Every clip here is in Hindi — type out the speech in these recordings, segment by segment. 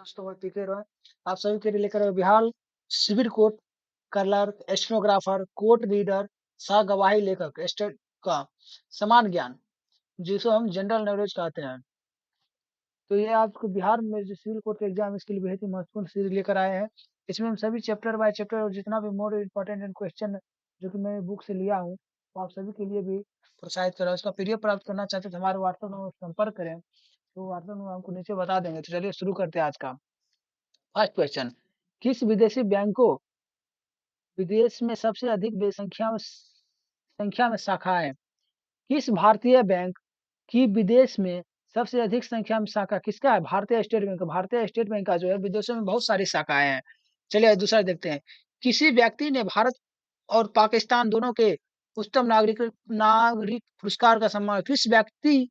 दोस्तों मैं पीके रॉय आप सभी के लिए लेकर आए Bihar civil court clerk stenographer court reader सह गवाही लेखक स्टेट का समान ज्ञान जिसे हम जनरल नॉलेज कहते हैं। तो ये आपको बिहार में जो सिविल कोर्ट का एग्जाम इसके लिए बेहद ही महत्वपूर्ण सीरीज लेकर आए हैं। इसमें हम सभी चैप्टर बाय चैप्टर और जितना भी मोर इम्पोर्टेंट एंड क्वेश्चन जो कि मैं बुक से लिया हूँ तो आप सभी के लिए भी प्रोत्साहित कर रहा हूँ। इसका पीडीएफ प्राप्त करना चाहते हैं तो हमारे व्हाट्सएप नंबर पर संपर्क करें, तो व्हाट्सएप नंबर हमको नीचे बता देंगे। तो चलिए शुरू करते हैं आज का फर्स्ट क्वेश्चन। किस विदेशी बैंक को विदेश में सबसे अधिक संख्या में शाखाएं? किस भारतीय बैंक की विदेश में सबसे अधिक संख्या में शाखा किसका है? भारतीय स्टेट बैंक। भारतीय स्टेट बैंक का जो है विदेशों में बहुत सारी शाखाएं हैं। चलिए दूसरा देखते हैं। किसी व्यक्ति ने भारत और पाकिस्तान दोनों के उच्चतम नागरिक नागरिक पुरस्कार का सम्मान किस व्यक्ति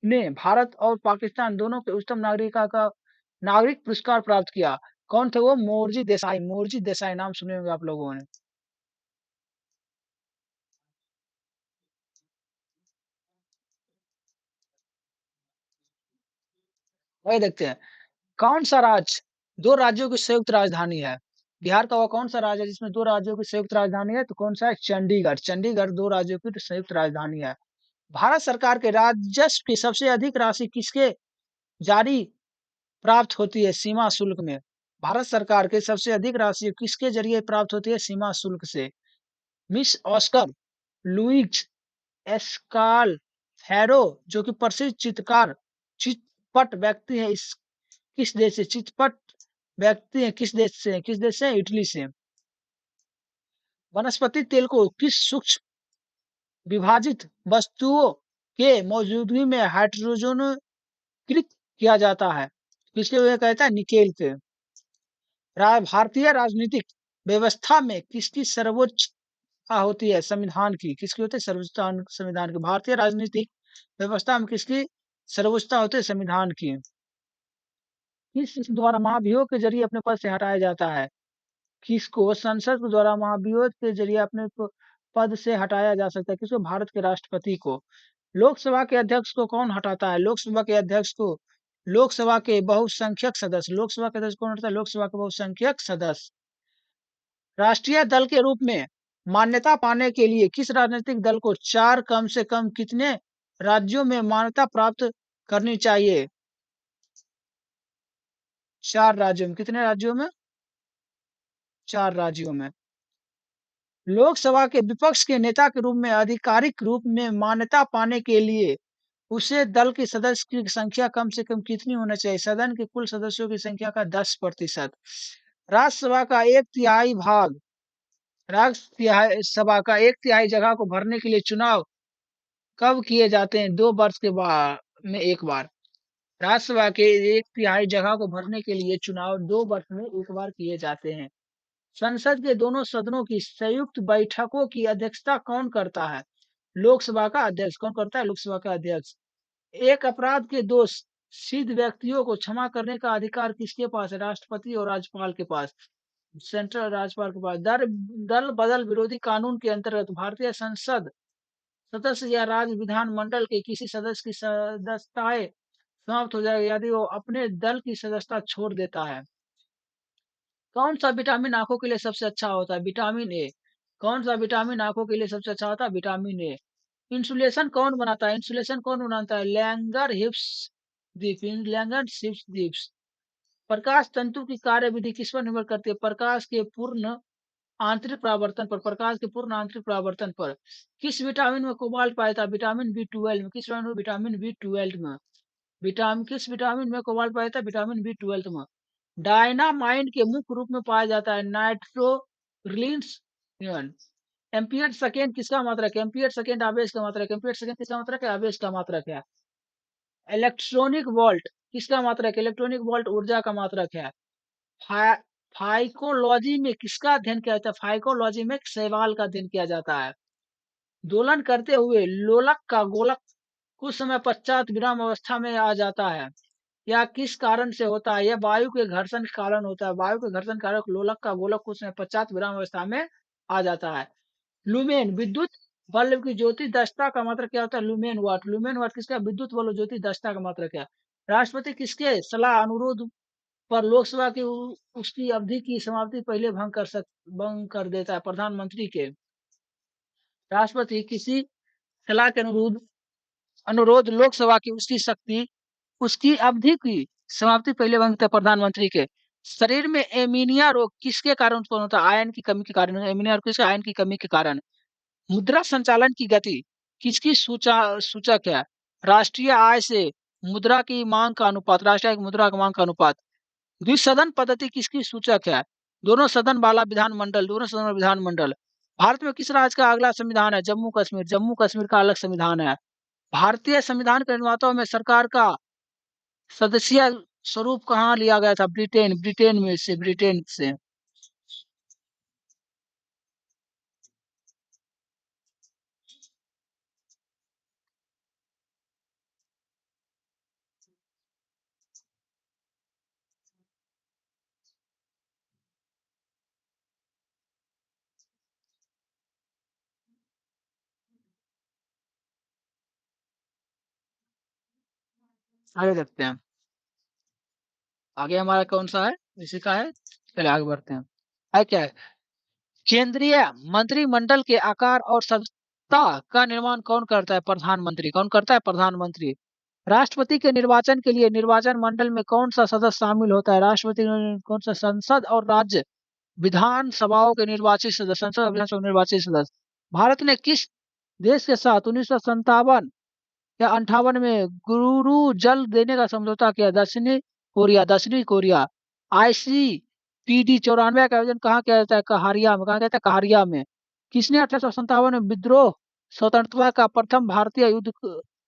ने भारत और पाकिस्तान दोनों के उच्चतम नागरिक पुरस्कार प्राप्त किया? कौन थे वो? मोरजी देसाई। मोरजी देसाई नाम सुने होंगे आप लोगों ने। वही देखते हैं। कौन सा राज्य दो राज्यों की संयुक्त राजधानी है? बिहार का वो कौन सा राज्य है जिसमें दो राज्यों की संयुक्त राजधानी है? तो कौन सा है? चंडीगढ़। चंडीगढ़ दो राज्यों की संयुक्त राजधानी है। भारत सरकार के राजस्व की सबसे अधिक राशि किसके जारी प्राप्त होती है? सीमा शुल्क में। भारत सरकार के सबसे अधिक राशि किसके जरिए प्राप्त होती है? सीमा शुल्क से। मिस ऑस्कर लुइज एस्काल फेरो जो कि प्रसिद्ध चित्रपट व्यक्ति है, इस किस देश से? चित्रपट व्यक्ति है किस देश से? किस देश से? इटली से। वनस्पति तेल को किस सूक्ष्म विभाजित वस्तुओं के मौजूदगी में हाइड्रोजनीकृत किया जाता है? किसके वजह कहता है? निकेल के। भारतीय राजनीतिक व्यवस्था में किसकी सर्वोच्चता होती है? संविधान की। किसकी होती है? सर्वोच्चता संविधान की। भारतीय राजनीतिक व्यवस्था में किसकी सर्वोच्चता होती है? संविधान की। किस द्वारा महाभियोग के जरिए अपने पद से हटाया जाता है? किसको? संसद के द्वारा महाभियोग के जरिए अपने पद से हटाया जा सकता है। किसको? भारत के राष्ट्रपति को। लोकसभा के अध्यक्ष को कौन हटाता है? लोकसभा के अध्यक्ष को लोकसभा के बहुसंख्यक सदस्य। लोकसभा के अध्यक्ष कौन होता है? लोकसभा के बहुसंख्यक सदस्य। राष्ट्रीय दल के रूप में मान्यता पाने के लिए किस राजनीतिक दल को चार कम से कम कितने राज्यों में मान्यता प्राप्त करनी चाहिए? चार राज्यों में। कितने राज्यों में? चार राज्यों में। लोकसभा के विपक्ष के नेता के रूप में आधिकारिक रूप में मान्यता पाने के लिए उसे दल के सदस्य की संख्या कम से कम कितनी होना चाहिए? सदन के कुल सदस्यों की संख्या का 10%। राज्यसभा का एक तिहाई भाग राज्यसभा का एक तिहाई जगह को भरने के लिए चुनाव कब किए जाते हैं? 2 वर्ष के बाद में एक बार। राज्यसभा के एक तिहाई जगह को भरने के लिए चुनाव 2 वर्ष में एक बार किए जाते हैं। संसद के दोनों सदनों की संयुक्त बैठकों की अध्यक्षता कौन करता है? लोकसभा का अध्यक्ष। कौन करता है? लोकसभा का अध्यक्ष। एक अपराध के दोष सिद्ध व्यक्तियों को क्षमा करने का अधिकार किसके पास है? राष्ट्रपति और राज्यपाल के पास। सेंट्रल राज्यपाल के पास। दल बदल विरोधी कानून के अंतर्गत भारतीय संसद सदस्य या राज्य विधानमंडल के किसी सदस्य की सदस्यताएं समाप्त हो जाएगी यदि वो अपने दल की सदस्यता छोड़ देता है। कौन सा विटामिन आंखों के लिए सबसे अच्छा होता है? Vitamin A. कौन सा विटामिन आंखों के लिए सबसे अच्छा होता है? Vitamin A. इंसुलेशन कौन बनाता है? इंसुलेशन कौन बनाता है? लैंगर हिप्स द्वीप। लैंगर हिप्स द्वीप। प्रकाश तंतु की कार्यविधि किस पर निर्भर करती है? प्रकाश के पूर्ण आंतरिक परावर्तन पर। प्रकाश के पूर्ण आंतरिक परावर्तन पर। किस विटामिन में कोबाल्ट पाया जाता है? विटामिन बी 12 में। किस विटामिन बी 12 में? किस विटामिन में कोबाल्ट पाया जाता है? विटामिन बी 12 में। डायनामाइन के मुख्य रूप में पाया जाता है नाइट्रोग्लिन्स। एम्पियर सेकेंड किसका मात्रक है? एम्पियर सेकेंड आवेश का मात्रक है। एम्पियर सेकेंड किसका मात्रक है? आवेश का मात्रक है। इलेक्ट्रॉनिक वोल्ट किसका मात्रक है? इलेक्ट्रॉनिक वोल्ट ऊर्जा का मात्रक है। फाइकोलॉजी में किसका अध्ययन किया जाता है? फाइकोलॉजी में शैवाल का अध्ययन किया जाता है। दोलन करते हुए लोलक का गोलक कुछ समय पश्चात विराम अवस्था में आ जाता है, या किस कारण से होता है? यह वायु के घर्षण के कारण होता है। वायु के घर्षण कारक लोलक का गोलक कुछ समय पश्चात विराम अवस्था में आ जाता है। लुमेन विद्युत बल्ब की ज्योति दक्षता का मात्रक क्या होता है? लुमेन वाट। लुमेन वाट किसका? विद्युत बल्ब ज्योति दक्षता का मात्रक है। राष्ट्रपति किसके सलाह अनुरोध पर लोकसभा की उसकी अवधि की समाप्ति पहले भंग कर देता है। प्रधानमंत्री के राष्ट्रपति किसी सलाह के अनुरोध लोकसभा की उसकी अवधि की समाप्ति पहले भंग प्रधानमंत्री के शरीर में एनीमिया रोग किसके कारण उत्पन्न होता है? आयरन की कमी के कारण। एनीमिया रोग किसके? आयरन की कमी के कारण। मुद्रा संचालन की गति किसकी सूचक है? राष्ट्रीय आय से मुद्रा की मांग का अनुपात। राष्ट्रीय आय की मुद्रा की मांग का अनुपात। द्विसदन पद्धति किसकी सूचक है? दोनों सदन वाला विधानमंडल। दोनों सदन वाला विधानमंडल। भारत में किस राज्य का अगला संविधान है? जम्मू कश्मीर। जम्मू कश्मीर का अलग संविधान है। भारतीय संविधान के निर्माताओं में सरकार का सदस्य स्वरूप कहाँ लिया गया था? ब्रिटेन। ब्रिटेन से। आगे देखते हैं। आगे हमारा कौन सा है? इसी का है। चलिए आगे बढ़ते हैं। है क्या है? केंद्रीय मंत्रिमंडल के आकार और सत्ता का निर्माण कौन करता है? प्रधानमंत्री। कौन करता है? प्रधानमंत्री। राष्ट्रपति के निर्वाचन के लिए निर्वाचन मंडल में कौन सा सदस्य शामिल होता है? राष्ट्रपति कौन सा? संसद और राज्य विधानसभाओं के निर्वाचित सदस्य। संसद और विधानसभा के निर्वाचित सदस्य। भारत ने किस देश के साथ 1957 या 58 में गुरु जल देने का समझौता किया? दक्षिणी कोरिया। दक्षिणी कोरिया। ICPD 94 का आयोजन कहाँ किया जाता है? कहारिया में। कहाँ किया जाता है? कहारिया में। किसने 1857 में विद्रोह स्वतंत्रता का प्रथम भारतीय युद्ध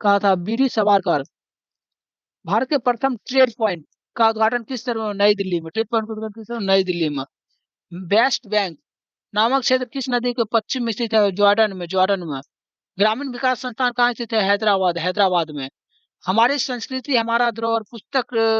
कहा था? बीडी सवारकर। भारत के प्रथम ट्रेड पॉइंट का उद्घाटन किस तरह हुआ? नई दिल्ली में। ट्रेड पॉइंट का उद्घाटन किस तरह? नई दिल्ली में। वेस्ट बैंक नामक क्षेत्र किस नदी के पश्चिम में स्थित है? जॉर्डन में। ग्रामीण विकास संस्थान कहाँ स्थित है? हैदराबाद में। हमारी संस्कृति हमारा धरोहर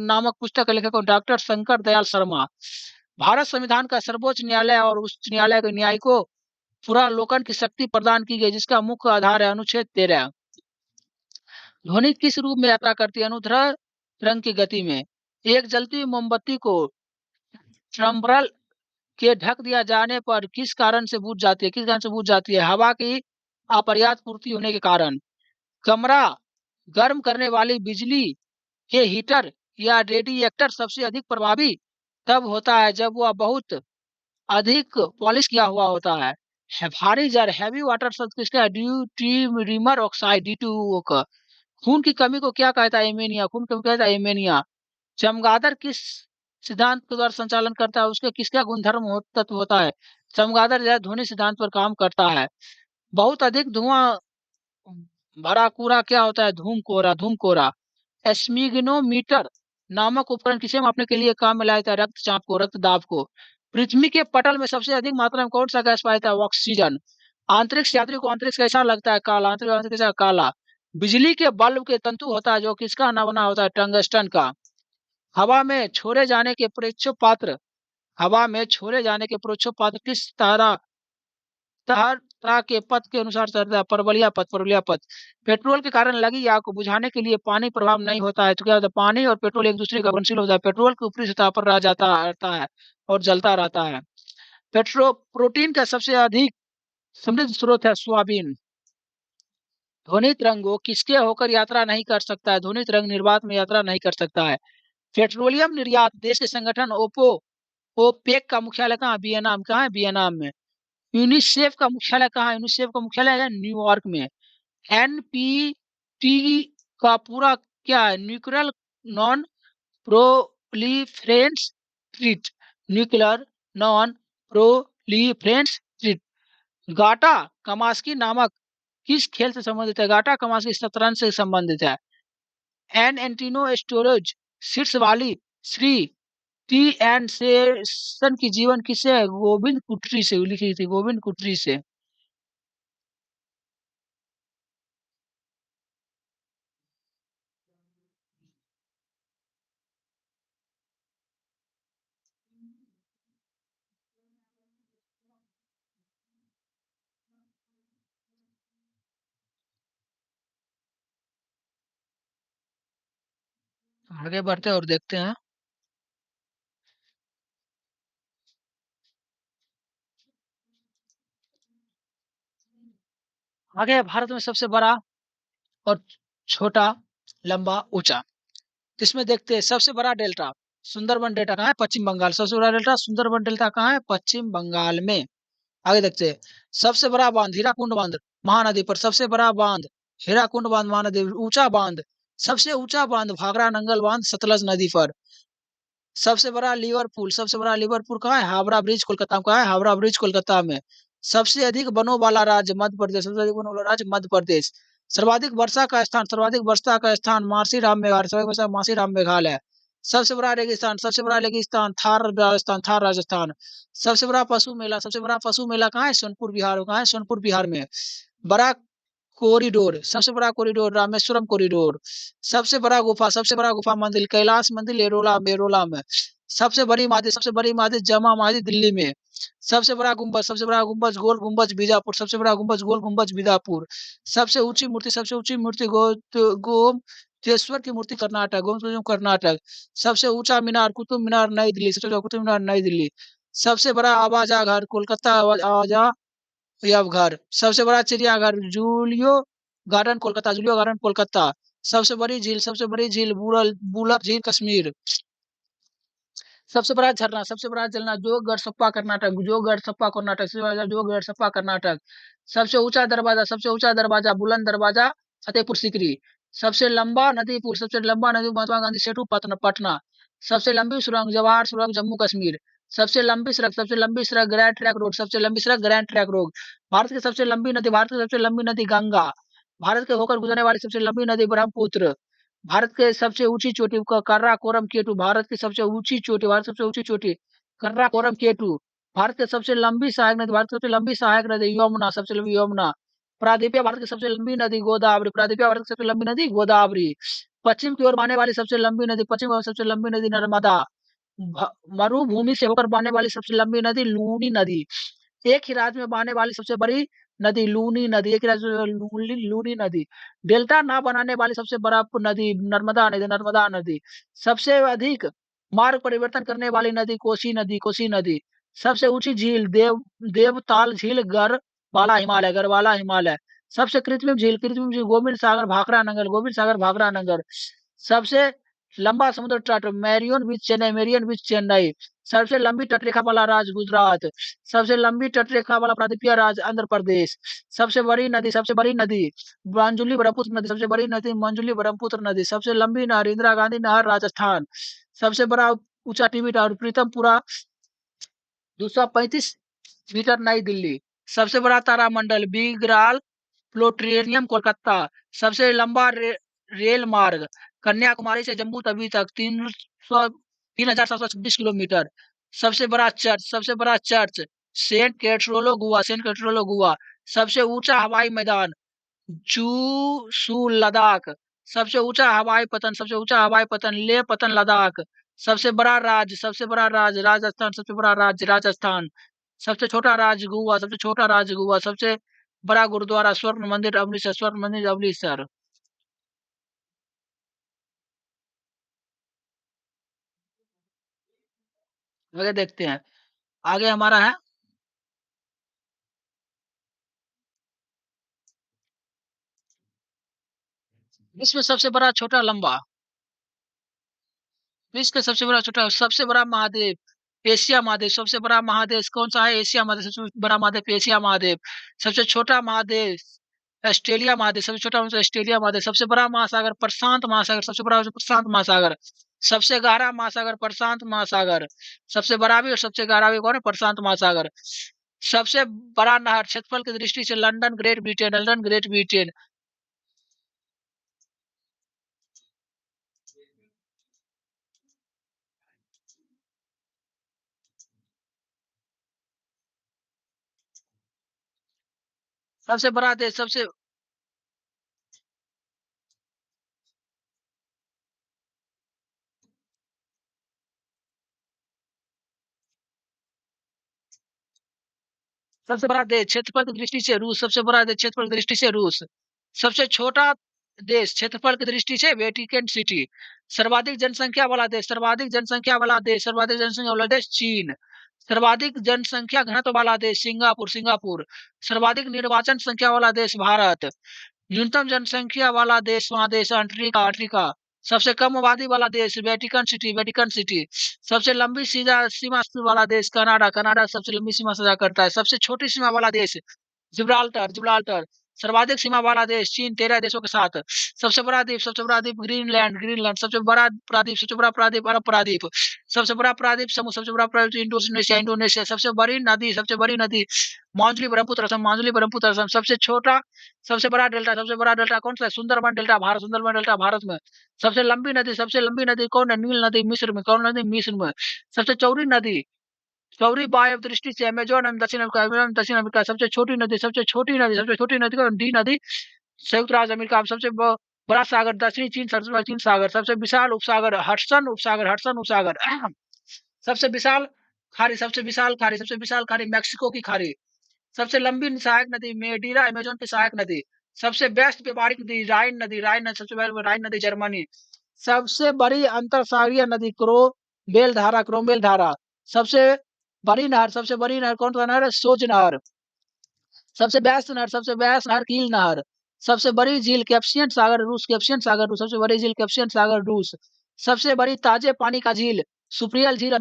नामक पुस्तक के लेखक डॉक्टर शंकर दयाल शर्मा। भारत संविधान का सर्वोच्च न्यायालय और उच्च न्यायालय के न्यायिकों पुनर्विलोकन की शक्ति प्रदान की गई, जिसका मुख्य आधार है अनुच्छेद 13। ध्वनि किस रूप में यात्रा करती है? अनुदैर्ध्य तरंग की गति में। एक जलती हुई मोमबत्ती को ट्रम्बल के ढक दिया जाने पर किस कारण से बुझ जाती है? किस कारण से बुझ जाती है? हवा की अपर्याप्त पूर्ति होने के कारण। कमरा गर्म करने वाली बिजली के हीटर या रेडिएटर सबसे अधिक प्रभावी तब होता है जब वह बहुत अधिक पॉलिश किया हुआ होता है। भारी जर हैवी वाटर शब्द किसका है? ड्यूटीरिमर ऑक्साइड D2O का। खून की कमी को क्या कहता है? एमेनिया। खून की कमी कहता है एमेनिया। चमगादड़ किस सिद्धांत के द्वारा संचालन करता है? उसके किसका गुणधर्म तत्व होता है? चमगादड़ जो है ध्वनि सिद्धांत पर काम करता है। बहुत अधिक धुआं भरा कूड़ा क्या होता है? धूम कोरा। एस्मिग्नोमीटर नामक उपकरण किसे मापने के लिए काम में लाया जाता है? रक्तचाप को, रक्तदाब को। पृथ्वी के पटल में सबसे अधिक मात्रा में कौन सा गैस पाया जाता है? ऑक्सीजन। अंतरिक्ष यात्री को अंतरिक्ष कैसा लगता है? काला। अंतरिक्ष कैसा? काला। बिजली के बल्ब के तंतु होता है जो किसका ना बना होता है? टंगस्टन का। हवा में छोड़े जाने के परीक्षो पात्र हवा में छोड़े जाने के परीक्षो पात्र किस तरह के पथ के अनुसार चलता है? परवलिया पथ। पेट्रोल के कारण लगी आग को बुझाने के लिए पानी प्रभाव नहीं होता है, तो क्या होता है? पानी और पेट्रोल एक दूसरे का घुलनशील होता है। पेट्रोल की ऊपरी सतह पर रह जाता रहता है और जलता रहता है। प्रोटीन का सबसे अधिक समृद्ध स्रोत है सोयाबीन। ध्वनित रंग वो किसके होकर यात्रा नहीं कर सकता है? ध्वनित रंग निर्वात में यात्रा नहीं कर सकता है। पेट्रोलियम निर्यात देश के संगठन ओपेक का मुख्यालय कहाँ? वियना। कहाँ है? वियना में। यूनिसेफ का मुख्यालय कहाँ है? यूनिसेफ का मुख्यालय है न्यूयॉर्क में। NPT का पूरा क्या है? Non proliferation treaty. Nuclear non proliferation treaty. गाटा कमास्की नामक किस खेल से संबंधित है? गाटा कमास्की शतरंज से संबंधित है। एंटिनो स्टोरेज शीर्ष वाली श्री टी एंड सेशन की जीवन किससे है? गोविंद कुटरी से लिखी थी। गोविंद कुटरी से। आगे बढ़ते हैं और देखते हैं। आगे है भारत में सबसे बड़ा और छोटा, लंबा, ऊँचा। इसमें देखते हैं सबसे बड़ा डेल्टा, सुंदरबन डेल्टा कहाँ है? पश्चिम बंगाल। सबसे बड़ा डेल्टा सुंदरबन डेल्टा कहाँ है? पश्चिम बंगाल में। आगे देखते हैं सबसे बड़ा बांध हीराकुंड बांध महानदी पर। सबसे बड़ा बांध हीराकुंड बांध महानदी। ऊंचा बांध, सबसे ऊंचा बांध भाखड़ा नंगल बांध सतलज नदी पर। सबसे बड़ा लिवरपूल कहाँ है? हावड़ा ब्रिज कोलकाता में। कहाँ है? हावड़ा ब्रिज कोलकाता में। सबसे अधिक वनों वाला राज्य मध्य प्रदेश। सबसे अधिक वनों वाला राज्य मध्य प्रदेश। सर्वाधिक वर्षा का स्थान मासीराम मेघालय। सर्वाधिक वर्षा मासीराम मेघालय। सबसे बड़ा रेगिस्तान थार राजस्थान। सबसे बड़ा पशु मेला कहाँ है? सोनपुर बिहार। कहाँ है? सोनपुर बिहार में। बड़ा सबसे बड़ा कॉरिडोर रामेश्वरम कॉरिडोर। सबसे बड़ा गुफा मंदिर कैलाश मंदिर एरोला में। सबसे बड़ी मस्जिद जमा मस्जिद दिल्ली में। सबसे बड़ा गुंबज गोल गुंबज बीजापुर। सबसे बड़ा गुंबज गोल गुंबज बीजापुर। सबसे ऊंची मूर्ति गोमतेश्वर की मूर्ति कर्नाटक। कर्नाटक। सबसे ऊंचा मीनार कुतुब मीनार नई दिल्ली। सबसे ऊंचा कुतुब मीनार नई दिल्ली। सबसे बड़ा आवाजा घर कोलकाता आवाजा यह घर। सबसे बड़ा चिड़ियाघर जूलियो गार्डन कोलकाता। सबसे बड़ी झील बुलर झील कश्मीर। सबसे बड़ा झरना जोगढ़ सप्पा कर्नाटक। सबसे ऊंचा दरवाजा बुलंद दरवाजा फतेहपुर सीकरी। सबसे लंबा नदी महात्मा गांधी सेतु पटना। सबसे लंबी सुरंग जवाहर सुरंग जम्मू कश्मीर। सबसे लंबी सड़क ग्रैंड ट्रैंक रोड। सबसे लंबी सड़क ग्रैंड ट्रैंक रोड। भारत की सबसे लंबी नदी गंगा। भारत के होकर गुजरने वाली सबसे लंबी नदी ब्रह्मपुत्र। भारत के सबसे ऊंची चोटी काराकोरम केटू। भारत की सबसे ऊंची चोटी काराकोरम केटू। भारत की सबसे लंबी सहायक नदी यमुना। सबसे लंबी यमुना। प्रायद्वीपीय भारत की सबसे लंबी नदी गोदावरी। पश्चिम की ओर सबसे लंबी नदी नर्मदा। मरुभूमि से होकर बहने वाली सबसे लंबी नदी लूनी नदी। एक ही राज्य में बहने वाली सबसे बड़ी नदी लूनी नदी। एक ही राज्य में लूनी नदी। डेल्टा ना बनाने वाली सबसे बड़ा नदी नर्मदा नदी। सबसे अधिक मार्ग परिवर्तन करने वाली नदी कोसी नदी। सबसे ऊंची झील देवताल झील गढ़वाला हिमालय। गोविंद सागर भाखड़ा नगर। सबसे लंबा समुद्र तट मैरियन बीच चेन्नई। सबसे लंबी तटरेखा वाला राज्य गुजरात। सबसे लंबी तटरेखा वाला प्रांतीय राज्य आंध्र प्रदेश। सबसे बड़ी नदी मंजुली ब्रह्मपुत्र नदी। सबसे लंबी नहर इंदिरा गांधी नहर राजस्थान। सबसे बड़ा ऊंचा टीवी टावर प्रीतमपुरा 235 मीटर नई दिल्ली। सबसे बड़ा तारामंडल बिगराल प्लोटेरियम कोलकाता। सबसे लंबा रेल मार्ग कन्याकुमारी से जम्मू तवी तक 3,726 किलोमीटर। सबसे बड़ा चर्च सेंट कैथोलिक गोवा। सबसे ऊंचा हवाई मैदान लद्दाख। सबसे ऊंचा हवाई पतन लेह पतन लद्दाख। सबसे बड़ा राज्य राजस्थान। सबसे छोटा राज्य गोवा। सबसे बड़ा गुरुद्वारा स्वर्ण मंदिर अमृतसर। आगे देखते हैं। आगे हमारा है विश्व में सबसे बड़ा छोटा लंबा। विश्व का सबसे बड़ा महाद्वीप एशिया महाद्वीप। सबसे बड़ा महादेश कौन सा है? एशिया महादेश। सबसे बड़ा महाद्वीप एशिया महाद्वीप। सबसे छोटा महादेश ऑस्ट्रेलिया महादेश। ऑस्ट्रेलिया महादेश। सबसे बड़ा महासागर प्रशांत महासागर। सबसे बड़ा प्रशांत महासागर। सबसे गहरा महासागर प्रशांत महासागर। सबसे बड़ा भी और सबसे गहरा भी कौन है? प्रशांत महासागर। सबसे बड़ा नहर क्षेत्रफल की दृष्टि से लंदन ग्रेट ब्रिटेन। सबसे बड़ा देश सबसे बड़ा देश क्षेत्रफल की दृष्टि से रूस। सबसे बड़ा देश क्षेत्रफल की दृष्टि से रूस। सबसे छोटा देश क्षेत्रफल की दृष्टि से वेटिकन सिटी। सर्वाधिक जनसंख्या वाला देश चीन। सर्वाधिक जनसंख्या घनत्व वाला देश सिंगापुर। सर्वाधिक निर्वाचन संख्या वाला देश भारत। न्यूनतम जनसंख्या वाला देश महादेश अफ्रीका। सबसे कम आबादी वाला देश वेटिकन सिटी। सबसे लंबी सीमा वाला देश कनाडा सबसे लंबी सीमा सजा करता है। सबसे छोटी सीमा वाला देश जिब्राल्टर। सर्वाधिक सीमा वाला देश चीन 13 देशों के साथ। सबसे बड़ा द्वीप ग्रीनलैंड। सबसे बड़ा प्रादीप अरब प्रादीप। सबसे बड़ा प्रादीप इंडोनेशिया। सबसे बड़ी नदी माजुली ब्रह्मपुत्र असम। सबसे बड़ा डेल्टा कौन सा है? सुंदरबन डेल्टा भारत में। सबसे लंबी नदी कौन है? नील नदी मिस्र में। कौन नदी? मिस्र में। सबसे चौड़ी नदी चौड़ी वायु दृष्टि से अमेजोन एवं दक्षिण अमेरिका। सबसे छोटी नदी को डी नदी संयुक्त राज्य अमेरिका में। बड़ा सागर दक्षिणी चीन सागर। सबसे विशाल उपसागर हडसन उपसागर। सबसे विशाल खाड़ी मैक्सिको की खाड़ी। सबसे लंबी सहायक नदी मेडीरा अमेजोन की सहायक नदी। सबसे व्यस्त व्यापारिक नदी राइन नदी। सबसे बड़ी राइन नदी जर्मनी। सबसे बड़ी अंतरसागरीय नदी क्रोमबेल धारा। सबसे बड़ी नहर कौन सा नहर है? सोज नहर। सबसे व्यस्त नहर कील नहर। सबसे बड़ी झील कैप्सियन सागर रूस। सबसे बड़ी झील कैप्सियन सागर रूस। सबसे बड़ी ताजे पानी का झील सुप्रियल झील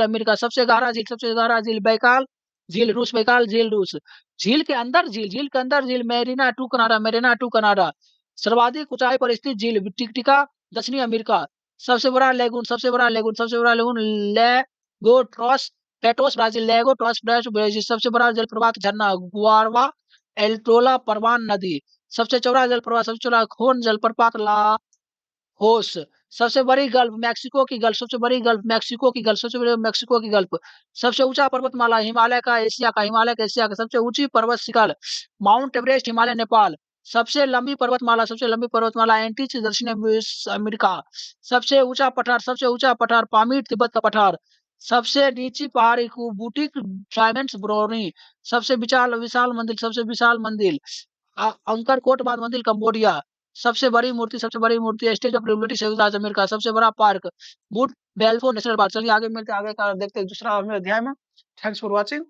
अमेरिका। सबसे गहरा झील बैकाल झील रूस। झील के अंदर झील मेरीना टू कनाडा। सर्वाधिक ऊंचाई पर स्थित झील टिकटिका दक्षिणी अमेरिका। सबसे बड़ा लेगून लेगो ट्रॉस ब्राजील। सबसे बड़ा जलप्रपात झरना गुआरवा एल्टोला परवान नदी। सबसे चौड़ा खोन जलप्रपात ला होश। सबसे बड़ी गल्फ मैक्सिको की गल्फ। सबसे ऊंचा पर्वतमाला हिमालय का। सबसे ऊंची पर्वत शिखर माउंट एवरेस्ट हिमालय नेपाल। सबसे लंबी पर्वतमाला एंटीज दक्षिण अमेरिका। सबसे ऊंचा पठार पामीर तिब्बत का पठार। सबसे नीची पहाड़ी बुटीक ट्राइमेंस ब्रोनी। सबसे विशाल मंदिर अंकर कोट बाद मंदिर कंबोडिया। सबसे बड़ी मूर्ति स्टेज ऑफ लिबर्टी संयुक्त राज्य अमेरिका। सबसे बड़ा park boot Balfour national park. चलिए आगे मिलते हैं, आगे का देखते हैं दूसरा अध्याय में। Thanks for watching.